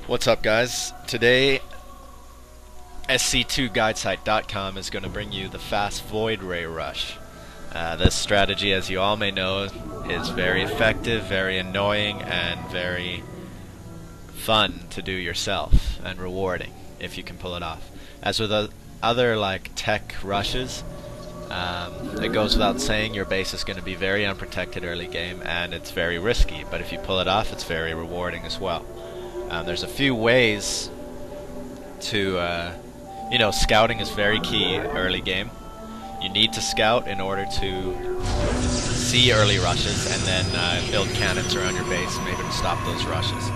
What's up, guys? Today SC2Guidesite.com is going to bring you the fast Void Ray Rush. This strategy, as you all may know, is very effective, very annoying, and very fun to do yourself, and rewarding if you can pull it off. As with other like tech rushes, it goes without saying your base is going to be very unprotected early game, and it's very risky, but if you pull it off, it's very rewarding as well. There's a few ways to, scouting is very key early game. You need to scout in order to see early rushes and then build cannons around your base, maybe to stop those rushes.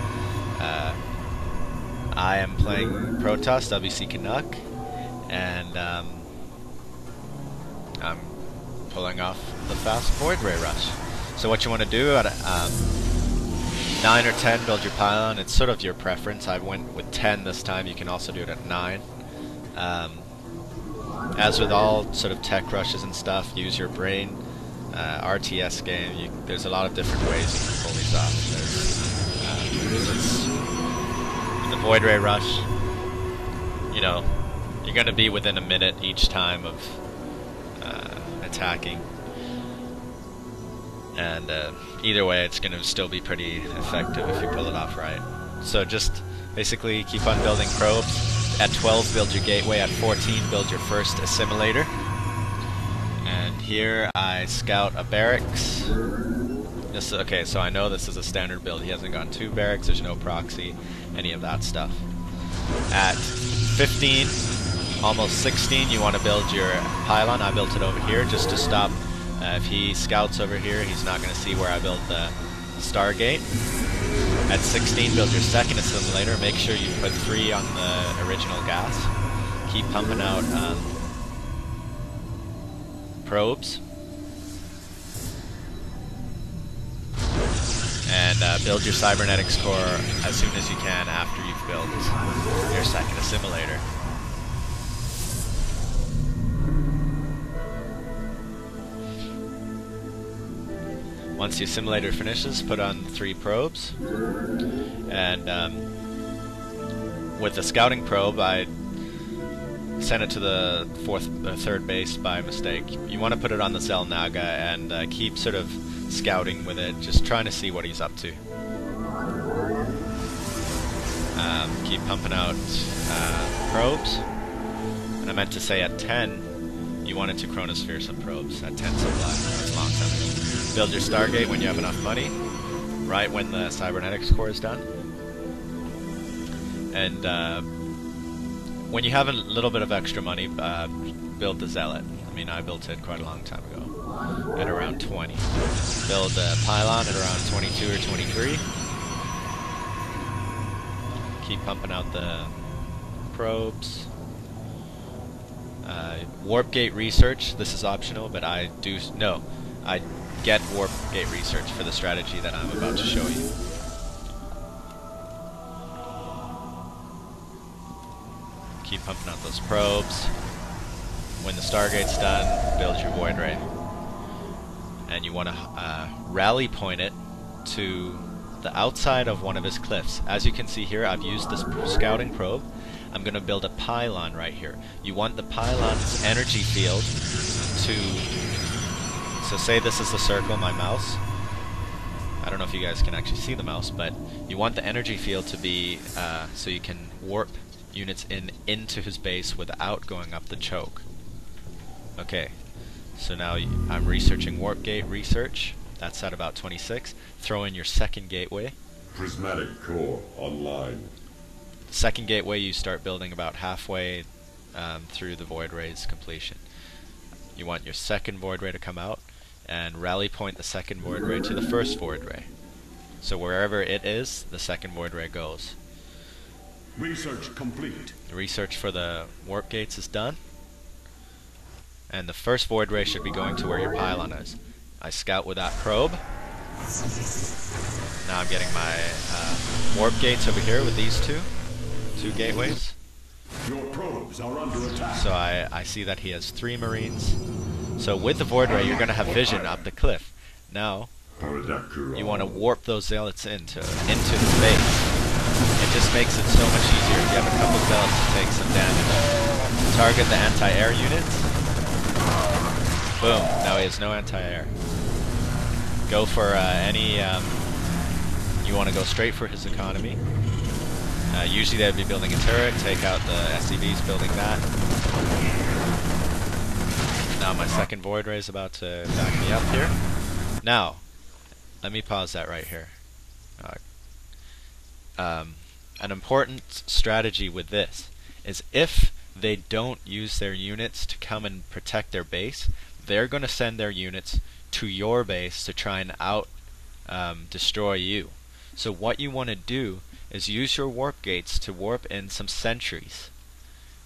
I am playing Protoss, WC Canuck, and I'm pulling off the fast Void Ray Rush. So what you want to do at 9 or 10, build your pylon. It's sort of your preference. I went with 10 this time. You can also do it at 9. As with all sort of tech rushes and stuff, use your brain. RTS game, there's a lot of different ways you can pull these off. There's the Void Ray Rush, you're going to be within a minute each time of attacking. And either way, it's going to still be pretty effective if you pull it off right. So just basically keep on building probes. At 12, build your gateway. At 14, build your first assimilator. And here I scout a barracks. Okay, so I know this is a standard build. He hasn't gotten 2 barracks, there's no proxy, any of that stuff. At 15, almost 16, you want to build your pylon. I built it over here just to stop. If he scouts over here, he's not going to see where I built the Stargate. At 16, build your second assimilator. Make sure you put 3 on the original gas. Keep pumping out probes. And build your cybernetics core as soon as you can after you've built your second assimilator. Once the assimilator finishes, put on 3 probes, and with the scouting probe, I sent it to the third base by mistake. You want to put it on the Zelnaga and keep sort of scouting with it, just trying to see what he's up to. Keep pumping out probes, and I meant to say at 10, you wanted to chronosphere some probes at 10 supply. That's a long time ago. Build your Stargate when you have enough money, right when the cybernetics core is done. And when you have a little bit of extra money, build the Zealot. I mean, I built it quite a long time ago, at around 20. Build a pylon at around 22 or 23. Keep pumping out the probes. Warp gate research, this is optional, but I get warp gate research for the strategy that I'm about to show you. Keep pumping out those probes. When the Stargate's done, build your Void Ray. And you want to rally point it to the outside of one of his cliffs. As you can see here, I've used this scouting probe. I'm going to build a pylon right here. You want the pylon's energy field to... So say this is the circle, my mouse. I don't know if you guys can actually see the mouse, but you want the energy field to be so you can warp units into his base without going up the choke. Okay, so now I'm researching warp gate research. That's at about 26. Throw in your second gateway. Prismatic core online. Second gateway you start building about halfway through the Void Ray's completion. You want your second Void Ray to come out and rally point the second Void Ray to the first Void Ray. So wherever it is, the second Void Ray goes. Research complete. The research for the warp gates is done. And the first Void Ray should be going to where your pylon is. I scout with that probe. Now I'm getting my warp gates over here with these two gateways. Your probes are under attack. So I see that he has 3 Marines. So with the Void Ray, you're going to have vision up the cliff. Now, you want to warp those zealots into the base. it just makes it so much easier if you have a couple zealots to take some damage. Target the anti-air units. Boom. Now he has no anti-air. Go for any... you want to go straight for his economy. Usually they'd be building a turret. Take out the SCVs building that. Now my second Void Ray is about to back me up here. Now, let me pause that right here. An important strategy with this is if they don't use their units to come and protect their base, they're going to send their units to your base to try and destroy you. So what you want to do is use your warp gates to warp in some sentries.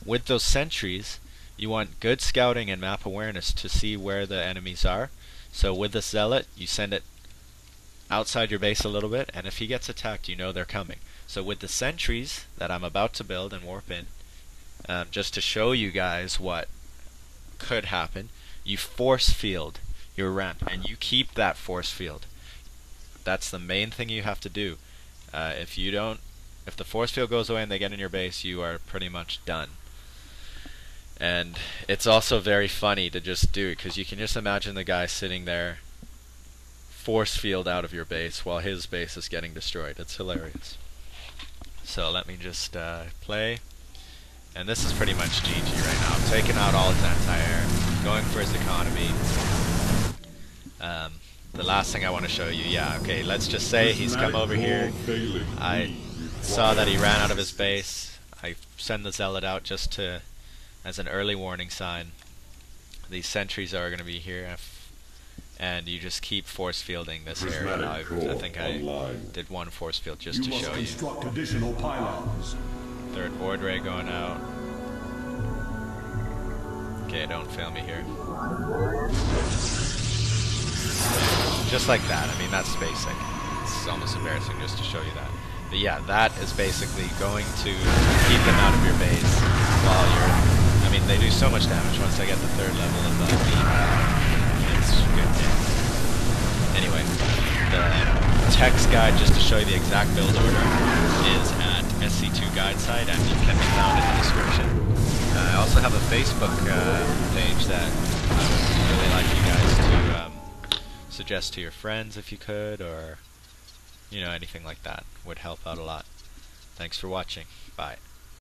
With those sentries, you want good scouting and map awareness to see where the enemies are. So with the zealot, you send it outside your base a little bit, and if he gets attacked, you know they're coming. So with the sentries that I'm about to build and warp in, just to show you guys what could happen, you force field your ramp, and you keep that force field. That's the main thing you have to do. If the force field goes away and they get in your base, you are pretty much done. And it's also very funny to just do it, because you can just imagine the guy sitting there, force field out of your base while his base is getting destroyed. It's hilarious. So let me just play. And this is pretty much GG right now. I'm taking out all his anti-air, going for his economy. The last thing I want to show you, yeah, okay, let's just say he's come over here. I saw that he ran out of his base. I send the zealot out just to, as an early warning sign. These sentries are going to be here, and you just keep force fielding this area. Now, I think I did one force field just to show you. Additional pylons. Third Void Ray going out. Okay, don't fail me here. Just like that. I mean, that's basic. It's almost embarrassing just to show you that. But yeah, that is basically going to keep them out of your base while you're... I mean, they do so much damage once they get the third level of beam. It's good. Anyway, the text guide, just to show you the exact build order, is at SC2 guide site, and it can be found in the description. I also have a Facebook page that I would really like you guys to suggest to your friends if you could, or anything like that would help out a lot. Thanks for watching. Bye.